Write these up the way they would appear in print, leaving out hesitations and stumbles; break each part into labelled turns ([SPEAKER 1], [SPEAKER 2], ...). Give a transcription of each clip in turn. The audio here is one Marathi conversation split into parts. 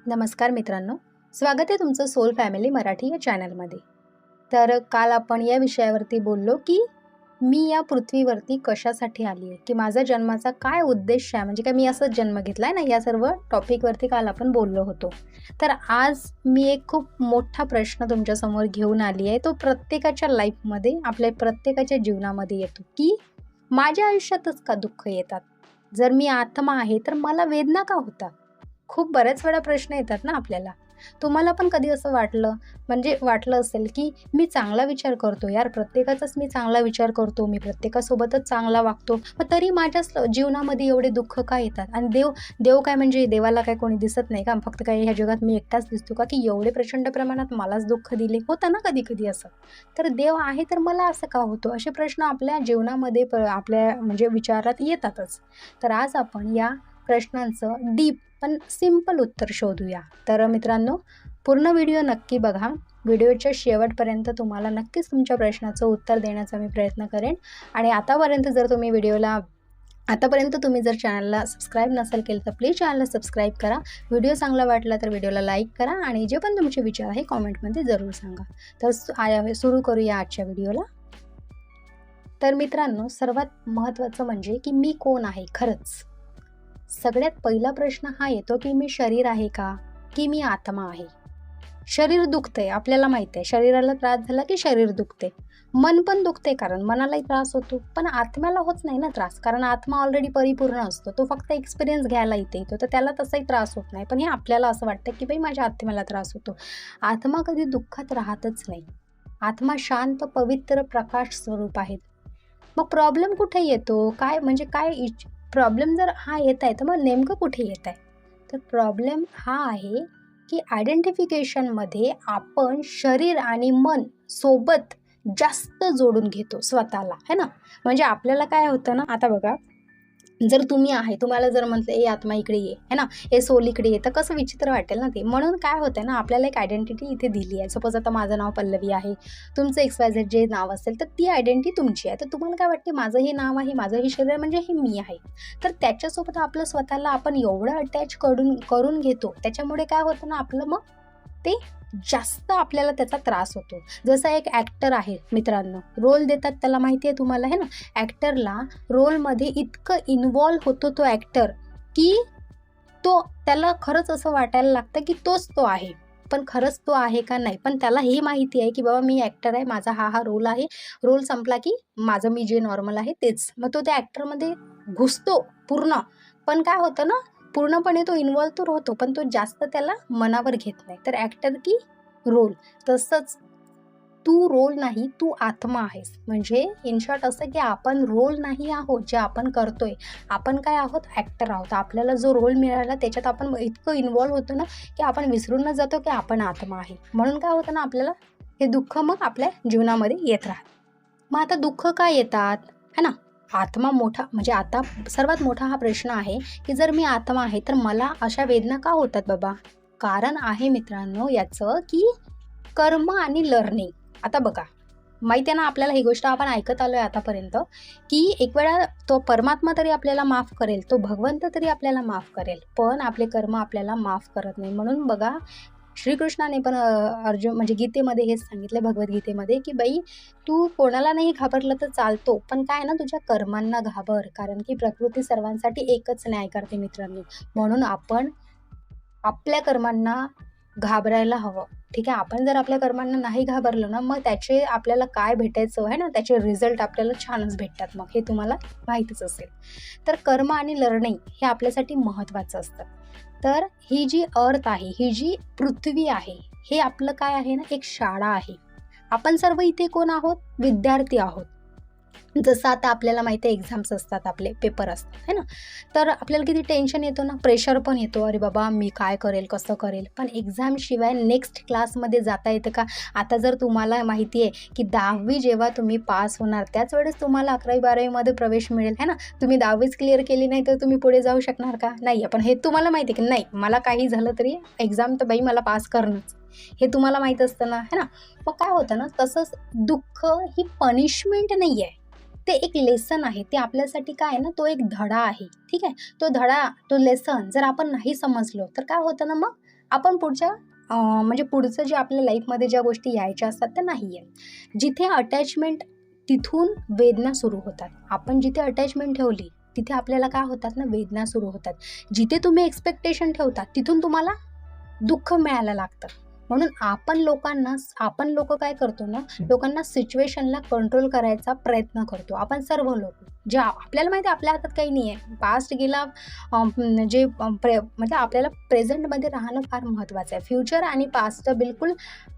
[SPEAKER 1] नमस्कार मित्रांनो, स्वागत आहे तुमचं सोल फॅमिली मराठी या चॅनलमध्ये. तर काल आपण या विषयावरती बोललो की मी या पृथ्वीवरती कशासाठी आली आहे, की माझा जन्माचा काय उद्देश आहे, म्हणजे काय मी असंच जन्म घेतला आहे ना, या सर्व टॉपिकवरती काल आपण बोललो होतो. तर आज मी एक खूप मोठा प्रश्न तुमच्यासमोर घेऊन आली आहे. तो प्रत्येकाच्या लाईफमध्ये, आपल्या प्रत्येकाच्या जीवनामध्ये येतो की माझ्या आयुष्यातच का दुःख येतात? जर मी आत्मा आहे तर मला वेदना का होतात? खूप बऱ्याच वेळा प्रश्न येतात ना आपल्याला. तुम्हाला पण कधी असं वाटलं असेल की मी चांगला विचार करतो यार, प्रत्येकाचाच मी चांगला विचार करतो, मी प्रत्येकासोबतच चांगला वागतो, मग तरी माझ्याच जीवनामध्ये एवढे दुःख का येतात? आणि देव देव काय, म्हणजे देवाला काय कोणी दिसत नाही का? फक्त काय ह्या जगात मी एकटाच दिसतो का, की एवढे प्रचंड प्रमाणात मलाच दुःख दिले? होतं ना कधी कधी असं. तर देव आहे तर मला असं का होतं? असे प्रश्न आपल्या जीवनामध्ये आपल्या म्हणजे विचारात येतातच. तर आज आपण या प्रश्नांचं डीप पण सिंपल उत्तर शोधूया. तर मित्रांनो, पूर्ण व्हिडिओ नक्की बघा. व्हिडिओच्या शेवटपर्यंत तुम्हाला नक्कीच तुमच्या प्रश्नाचं उत्तर देण्याचा मी प्रयत्न करेन. आणि आतापर्यंत तुम्ही जर चॅनलला सबस्क्राईब नसेल केलं तर प्लीज चॅनलला सबस्क्राईब करा. व्हिडिओ चांगला वाटला तर व्हिडिओला लाईक करा आणि जे पण तुमचे विचार आहे कॉमेंटमध्ये जरूर सांगा. तर सुरू करूया आजच्या व्हिडिओला. तर मित्रांनो, सर्वात महत्त्वाचं म्हणजे की मी कोण आहे खरंच. सगळ्यात पहिला प्रश्न हा येतो की मी शरीर आहे का, की मी आत्मा आहे? शरीर दुखते, आपल्याला माहिती आहे. शरीराला त्रास झाला की शरीर दुखते. मन पण दुखते, कारण मनालाही त्रास होतो. पण आत्म्याला होत नाही ना त्रास, कारण आत्मा ऑलरेडी परिपूर्ण असतो. तो फक्त एक्सपिरियन्स घ्यायला इथे येतो, तर त्याला तसाही त्रास होत नाही. पण हे आपल्याला असं वाटतं की बाई माझ्या आत्म्याला त्रास होतो. आत्मा कधी दुःखात राहतच नाही. आत्मा शांत, पवित्र, प्रकाश स्वरूप आहेत. मग प्रॉब्लेम कुठे येतो? प्रॉब्लेम जर हा येत आहे तर मग नेमकं कुठे येत आहे? तर प्रॉब्लेम हा आहे की आयडेंटिफिकेशनमध्ये आपण शरीर आणि मन सोबत जास्त जोडून घेतो स्वतःला, है ना. म्हणजे आपल्याला काय होतं ना, आता बघा, जर तुम्ही आहे, तुम्हाला जर म्हटलं ए आत्मा इकडे ये, है ना, ए सोल इकडे ये, तर कसं विचित्र वाटेल ना ते. म्हणून काय होतं ना, आपल्याला एक आयडेंटिटी इथे दिली आहे. सपोज आता माझं नाव पल्लवी आहे, तुमचं XYZ जे नाव असेल तर ती आयडेंटिटी तुमची आहे. तर तुम्हाला काय वाटते, माझं हे नाव आहे, माझं हे शरीर म्हणजे हे मी आहे. तर त्याच्यासोबत आपलं स्वतःला आपण एवढं अटॅच करून घेतो, त्याच्यामुळे काय होतं ना, आपलं मग ते जास्त आपल्याला त्याचा त्रास होतो. जसा एक ॲक्टर आहे मित्रांनो, रोल देतात, त्याला माहिती आहे तुम्हाला, है ना. ॲक्टरला रोलमध्ये इतकं इन्वॉल्व होतो तो ॲक्टर की त्याला खरंच असं वाटायला लागतं की तोच तो आहे. पण खरंच तो आहे का नाही, पण त्याला हे माहिती आहे की बाबा मी ॲक्टर आहे, माझा हा रोल आहे. रोल संपला की माझं मी जे नॉर्मल आहे तेच. मग तो त्या ॲक्टरमध्ये घुसतो पूर्ण. पण काय होतं ना, पूर्णपणे तो इन्व्हॉल्व तर होतो, पण तो जास्त त्याला मनावर घेत नाही. तर ॲक्टर की रोल, तसंच तू रोल नाही, तू आत्मा आहेस. म्हणजे इन शॉर्ट असं की आपण रोल नाही आहोत जे आपण करतोय. आपण काय आहोत, ॲक्टर आहोत. आपल्याला जो रोल मिळाला त्याच्यात आपण इतकं इन्व्हॉल्व होतो ना की आपण विसरूनच जातो की आपण आत्मा आहे. म्हणून काय होतं ना, आपल्याला हे दुःख मग आपल्या जीवनामध्ये येत राहतं. मग आता दुःख का येतात, है ना. आत्मा मोठा, म्हणजे आता सर्वात मोठा हा प्रश्न आहे की जर मी आत्मा आहे तर मला अशा वेदना का होतात बाबा? कारण आहे मित्रांनो याचं की कर्म आणि लर्निंग. आता बघा, माहिती आहे ना आपल्याला, ही गोष्ट आपण ऐकत आलोय आतापर्यंत की एक वेळा तो परमात्मा तरी आपल्याला माफ करेल, तो भगवंत तरी आपल्याला माफ करेल, पण आपले कर्म आपल्याला माफ करत नाही. म्हणून बघा, श्रीकृष्णाने पण अर्जुन म्हणजे गीतेमध्ये हेच सांगितलं, भगवद्गीतेमध्ये, की बाई तू कोणाला नाही घाबरलं तर चालतो, पण काय ना, तुझ्या कर्मांना घाबर, कारण की प्रकृती सर्वांसाठी एकच न्याय करते मित्रांनो. म्हणून आपण आपल्या कर्मांना घाबरायला हवं. ठीक आहे, आपण जर आपल्या कर्मांना नाही घाबरलो ना, मग त्याचे आपल्याला काय भेटायचं आहे ना, त्याचे रिझल्ट आपल्याला छानच भेटतात. मग हे तुम्हाला माहीतच असेल. तर कर्म आणि लर्निंग हे आपल्यासाठी महत्त्वाचं असतं. तर ही जी अर्थ आहे, ही जी पृथ्वी आहे, हे आपलं काय आहे ना, एक शाळा आहे. आपण सर्व इथे कोण आहोत, विद्यार्थी आहोत. जसं आता आपल्याला माहिती आहे, एक्झाम्स असतात, आपले पेपर असतात, है ना. तर आपल्याला किती टेन्शन येतो ना, प्रेशर पण येतो, अरे बाबा मी काय करेल, कसं करेल. पण एक्झामशिवाय नेक्स्ट क्लासमध्ये जाता येतं का? आता जर तुम्हाला माहिती आहे की 10वी जेव्हा तुम्ही पास होणार, त्याच वेळेस तुम्हाला 11वी-12वीमध्ये प्रवेश मिळेल, है ना. तुम्ही 10वीच क्लिअर केली नाही तर तुम्ही पुढे जाऊ शकणार का? नाही. पण हे तुम्हाला माहिती आहे की नाही, मला काही झालं तरी एक्झाम तर बाई मला पास करणंच, हे तुम्हाला माहीत असतं ना, है ना. मग काय होतं ना, तसंच दुःख ही पनिशमेंट नाही आहे. ते एक लेसन आहे, ते आपल्यासाठी काय आहे ना, तो एक धडा आहे. ठीक आहे, तो धडा, तो लेसन जर आपण नाही समजलो तर काय होतं ना, मग आपण म्हणजे पुढचं जे आपल्या लाईफमध्ये ज्या गोष्टी यायच्या असतात त्या नाही आहे. जिथे अटॅचमेंट, तिथून वेदना सुरू होतात. आपण जिथे अटॅचमेंट ठेवली तिथे आपल्याला काय होतात ना, वेदना सुरू होतात. जिथे तुम्ही एक्सपेक्टेशन ठेवतात तिथून तुम्हाला दुःख मिळायला लागतं. म्हणून आपण लोक काय करतो ना, लोकांना सिच्युएशनला कंट्रोल करायचा प्रयत्न करतो. आपण सर्व लोक, जे आपल्याला माहिती आहे आपल्या हातात काही नाही आहे, पास्ट गेला, म्हणजे आपल्याला प्रेझेंटमध्ये राहणं फार महत्त्वाचं आहे. फ्युचर आणि पास्ट बिलकुल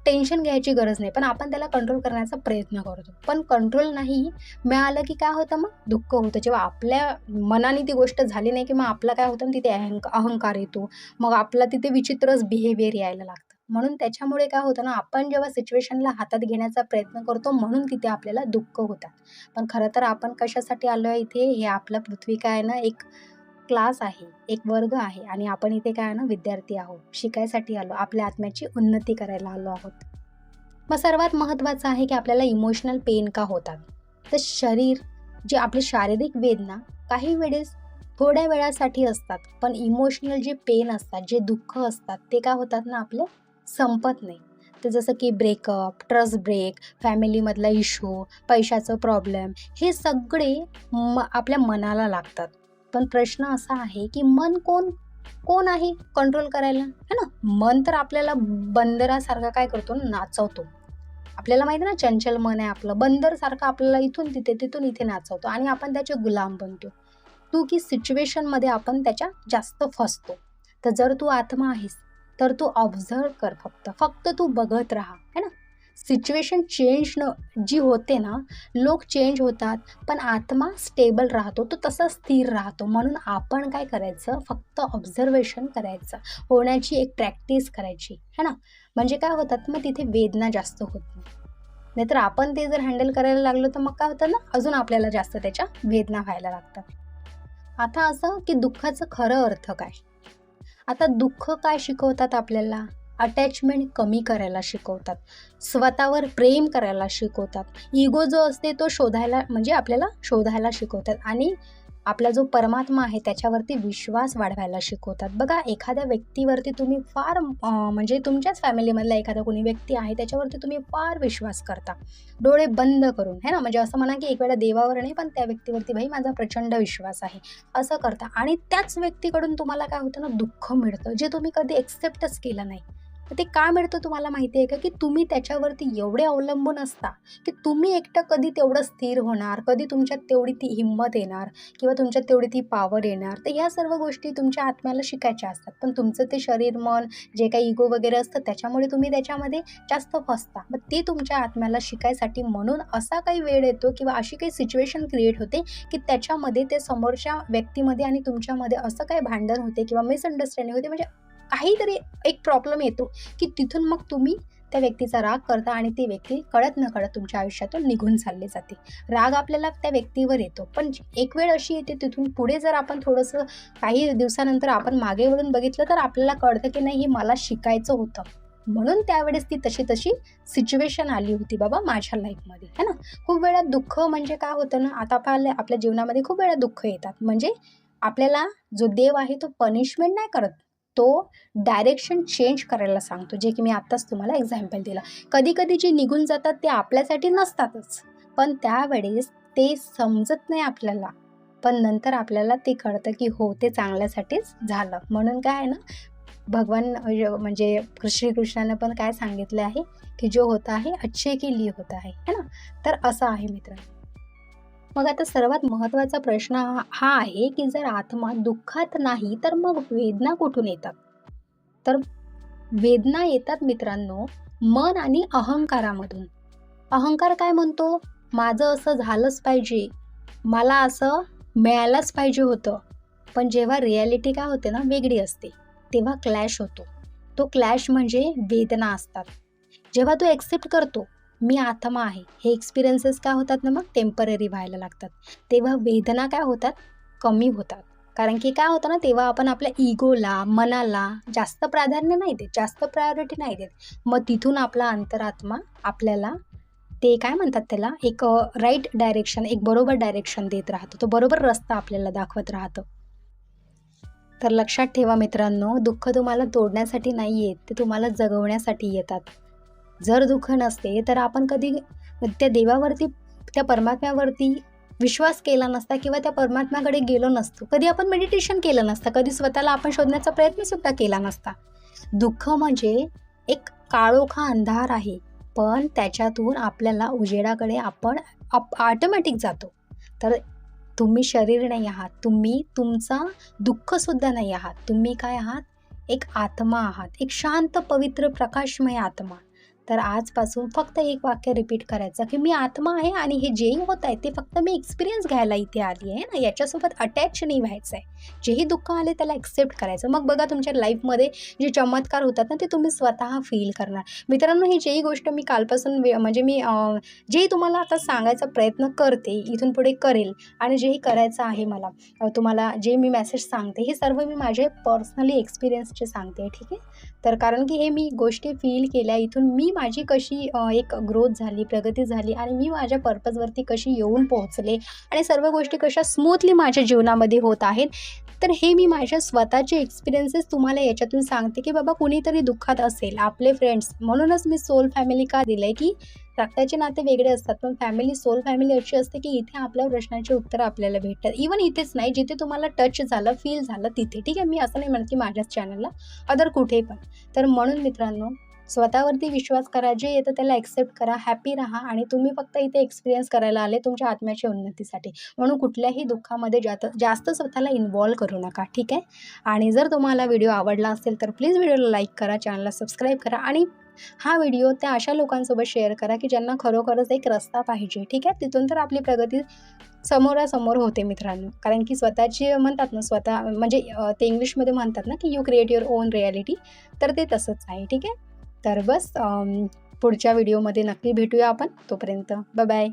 [SPEAKER 1] टेन्शन घ्यायची गरज नाही, पण आपण त्याला कंट्रोल करण्याचा प्रयत्न करतो. पण कंट्रोल नाही मिळालं की काय होतं, मग दुःख होतं. जेव्हा आपल्या मनाने ती गोष्ट झाली नाही की मग आपला काय होतं, तिथे अहंकार येतो, मग आपला तिथे विचित्रच बिहेवियर यायला लागतं. म्हणून त्याच्यामुळे काय होतं ना, आपण जेव्हा सिच्युएशनला हातात घेण्याचा प्रयत्न करतो म्हणून तिथे आपल्याला दुःख होतात. पण खरं तर आपण कशासाठी आलो आहे इथे, हे आपलं पृथ्वी काय आहे ना, एक क्लास आहे, एक वर्ग आहे, आणि आपण इथे काय आहे ना, विद्यार्थी आहोत, शिकायसाठी आलो, आपल्या आत्म्याची उन्नती करायला आलो आहोत. मग सर्वात महत्त्वाचं आहे की आपल्याला इमोशनल पेन का होतात. तर जे आपली शारीरिक वेदना काही वेळेस थोड्या वेळासाठी असतात, पण इमोशनल जे पेन असतात, जे दुःख असतात, ते काय होतात ना, आपलं संपत नाही. तर जसं की ब्रेकअप, ट्रस्ट ब्रेक, फॅमिलीमधला इश्यू, पैशाचं प्रॉब्लेम, हे सगळे आपल्या मनाला लागतात. पण प्रश्न असा आहे की मन कोण आहे कंट्रोल करायला, है ना? मन तर आपल्याला बंदरासारखा काय करतो ना, नाचवतो. आपल्याला माहिती आहे ना, चंचल मन आहे आपलं, बंदरसारखं आपल्याला इथून तिथे तिथून इथे नाचवतो, आणि आपण त्याचे गुलाम बनतो. की सिच्युएशनमध्ये आपण त्याच्या जास्त फसतो. तर जर तू आत्मा आहेस तर तू ऑब्झर्व कर, फक्त तू बघत राहा, है ना? सिच्युएशन चेंज जी होते ना, लोक चेंज होतात, पण आत्मा स्टेबल राहतो, तो तसा स्थिर राहतो. म्हणून आपण काय करायचं, फक्त ऑब्झर्वेशन करायचं, होण्याची एक प्रॅक्टिस करायची, है ना? म्हणजे काय होतात, मग तिथे वेदना जास्त होत नाही. नाहीतर आपण ते जर हँडल करायला लागलो तर मग काय होतं ना, अजून आपल्याला जास्त त्याच्या वेदना व्हायला लागतात. आता असं की दुःखाचं खरं अर्थ काय. आता दुःख काय शिकवतात आपल्याला, अटॅचमेंट कमी करायला शिकवतात, स्वतःवर प्रेम करायला शिकवतात, इगो जो असते तो आपल्याला शोधायला शिकवतात, आणि आपला जो परमात्मा आहे त्याच्यावरती विश्वास वाढवायला शिकवतात. बघा, एखाद्या व्यक्तीवरती तुम्ही फार म्हणजे तुमच्याच फॅमिलीमधला एखादा कोणी व्यक्ती आहे त्याच्यावरती तुम्ही फार विश्वास करता, डोळे बंद करून, है ना? म्हणजे असं म्हणा की एक वेळा देवावर नाही, पण त्या व्यक्तीवरती भाई माझा प्रचंड विश्वास आहे, असं करता, आणि त्याच व्यक्तीकडून तुम्हाला काय होतं ना, दुःख मिळतं, जे तुम्ही कधी एक्सेप्टच केलं नाही. तर ते का मिळतं तुम्हाला माहिती आहे का, की तुम्ही त्याच्यावरती एवढे अवलंबून असता की तुम्ही एकटं कधी तेवढं स्थिर होणार, कधी तुमच्यात तेवढी ती हिंमत येणार, किंवा तुमच्यात तेवढी ती पॉवर येणार. तर ह्या सर्व गोष्टी तुमच्या आत्म्याला शिकायच्या असतात, पण तुमचं ते शरीर, मन, जे काही इगो वगैरे असतं त्याच्यामुळे तुम्ही त्याच्यामध्ये जास्त फसता. मग ते तुमच्या आत्म्याला शिकायसाठी, म्हणून असा काही वेळ येतो किंवा अशी काही सिच्युएशन क्रिएट होते की त्याच्यामध्ये ते समोरच्या व्यक्तीमध्ये आणि तुमच्यामध्ये असं काही भांडण होते किंवा मिसअंडरस्टँडिंग होते, म्हणजे काहीतरी एक प्रॉब्लेम येतो की तिथून मग तुम्ही त्या व्यक्तीचा राग करता, आणि ती व्यक्ती कळत न कळत तुमच्या आयुष्यातून निघून चालली जाते. राग आपल्याला त्या व्यक्तीवर येतो, पण एक वेळ अशी येते तिथून पुढे, जर आपण थोडंसं काही दिवसानंतर आपण मागे वळून बघितलं तर आपल्याला कळतं की नाही, हे मला शिकायचं होतं, म्हणून त्यावेळेस ती तशी सिच्युएशन आली होती बाबा माझ्या लाईफमध्ये, है ना? खूप वेळा दुःख म्हणजे काय होतं ना, आता आपल्या जीवनामध्ये खूप वेळा दुःख येतात, म्हणजे आपल्याला जो देव आहे तो पनिशमेंट नाही करत, तो डायरेक्शन चेंज करायला सांगतो, जे की मी आत्ताच तुम्हाला एक्झाम्पल दिला. कधी कधी जे निघून जातात ते आपल्यासाठी नसतातच, पण त्यावेळेस ते समजत नाही आपल्याला, पण नंतर आपल्याला ते कळतं की हो, ते चांगल्यासाठीच झालं. म्हणून काय आहे ना, भगवान म्हणजे श्रीकृष्णानं पण काय सांगितलं आहे की जो होता आहे अच्छे के लिए होता है ना? तर असं आहे मित्रांनो. मग आता सर्वात महत्त्वाचा प्रश्न हा आहे की जर आत्मा दुःखात नाही तर मग वेदना कुठून येतात. तर वेदना येतात मित्रांनो, मन आणि अहंकारामधून. अहंकार काय म्हणतो, माझं असं झालंच पाहिजे, मला असं मिळायलाच पाहिजे होतं. पण जेव्हा रिॲलिटी काय होते ना, वेगळी असते, तेव्हा क्लॅश होतो. तो क्लॅश म्हणजे वेदना असतात. जेव्हा तू एक्सेप्ट करतो मी आत्मा आहे, हे एक्सपिरियन्सेस काय होतात ना, मग टेम्पररी व्हायला लागतात. तेव्हा वेदना काय होतात, कमी होतात. कारण की काय होतं ना, तेव्हा आपण आपल्या इगोला, मनाला जास्त प्राधान्य नाही देत, जास्त प्रायोरिटी नाही देत. मग तिथून आपला अंतरात्मा आपल्याला ते काय म्हणतात त्याला, एक राईट डायरेक्शन, एक बरोबर डायरेक्शन देत राहतो. तो बरोबर रस्ता आपल्याला दाखवत राहतो. तर लक्षात ठेवा मित्रांनो, दुःख तुम्हाला तोडण्यासाठी नाही येत, ते तुम्हाला जगवण्यासाठी येतात. जर दुःख नसते तर आपण कधी त्या देवावरती, त्या परमात्म्यावरती विश्वास केला नसता किंवा त्या परमात्म्याकडे गेलो नसतो. कधी आपण मेडिटेशन केलं नसतं, कधी स्वतःला आपण शोधण्याचा प्रयत्नसुद्धा केला नसता. दुःख म्हणजे एक काळोखा अंधार आहे, पण त्याच्यातून आपल्याला उजेडाकडे आपण ऑटोमॅटिक जातो. तर तुम्ही शरीर नाही आहात, तुम्ही तुमचा दुःखसुद्धा नाही आहात. तुम्ही काय आहात? एक आत्मा आहात, एक शांत, पवित्र, प्रकाशमय आत्मा. तर आजपासून फक्त एक वाक्य रिपीट करायचं की मी आत्मा आहे आणि हे जेही होत आहे ते फक्त मी एक्सपिरियन्स घ्यायला इथे आली आहे ना, याच्यासोबत अटॅच नाही व्हायचं आहे. जेही दुःख आले त्याला ॲक्सेप्ट करायचं. मग बघा तुमच्या लाईफमध्ये जे चमत्कार होतात ना, ते तुम्ही स्वतः फील करणार. मित्रांनो, ही जेही गोष्ट मी कालपासून म्हणजे मी जेही तुम्हाला आता सांगायचा प्रयत्न करते, इथून पुढे करेल आणि जेही करायचं आहे मला, तुम्हाला जे मी मेसेज सांगते हे सर्व मी माझे पर्सनली एक्सपिरियन्सचे सांगते, ठीक आहे. तर कारण की हे मी गोष्टी फील केल्या, इथून मी माझी कशी एक ग्रोथ झाली, प्रगती झाली आणि मी माझ्या पर्पजवरती कशी येऊन पोहोचले आणि सर्व गोष्टी कशा स्मूथली माझ्या जीवनामध्ये होत आहेत. तर हे मी माझ्या स्वतःचे एक्सपिरियन्सेस तुम्हाला याच्यातून सांगते की बाबा कुणीतरी दुःखात असेल, आपले फ्रेंड्स, म्हणूनच मी सोल फॅमिली का दिलं आहे की रक्ताचे नाते वेगळे असतात, पण फॅमिली, सोल फॅमिली अशी असते की इथे आपल्या प्रश्नांची उत्तरं आपल्याला भेटतात. इवन इथेच नाही, जिथे तुम्हाला टच झालं, फील झालं तिथे, ठीक आहे. मी असं नाही म्हणत की माझ्याच चॅनलला, अदर कुठे पण. तर म्हणून मित्रांनो, स्वतःवरती विश्वास करा, जे येतं त्याला ॲक्सेप्ट करा, हॅपी राहा आणि तुम्ही फक्त इथे एक्सपिरियन्स करायला आले तुमच्या आत्म्याच्या उन्नतीसाठी. म्हणून कुठल्याही दुःखामध्ये जास्त स्वतःला इन्व्हॉल्व करू नका, ठीक आहे. आणि जर तुम्हाला व्हिडिओ आवडला असेल तर प्लीज व्हिडिओला लाईक करा, चॅनलला सबस्क्राईब करा आणि हा व्हिडिओ त्या अशा लोकांसोबत शेअर करा की ज्यांना खरोखरच एक रस्ता पाहिजे, ठीक आहे. तिथून तर आपली प्रगती समोरासमोर होते मित्रांनो. कारण की स्वतःची म्हणतात ना, स्वतः म्हणजे ते इंग्लिशमध्ये म्हणतात ना की you create your on reality. तर ते तसंच आहे, ठीक आहे. तर बस पुढच्या व्हिडिओमध्ये नक्की भेटूया आपण. तोपर्यंत बाय बाय.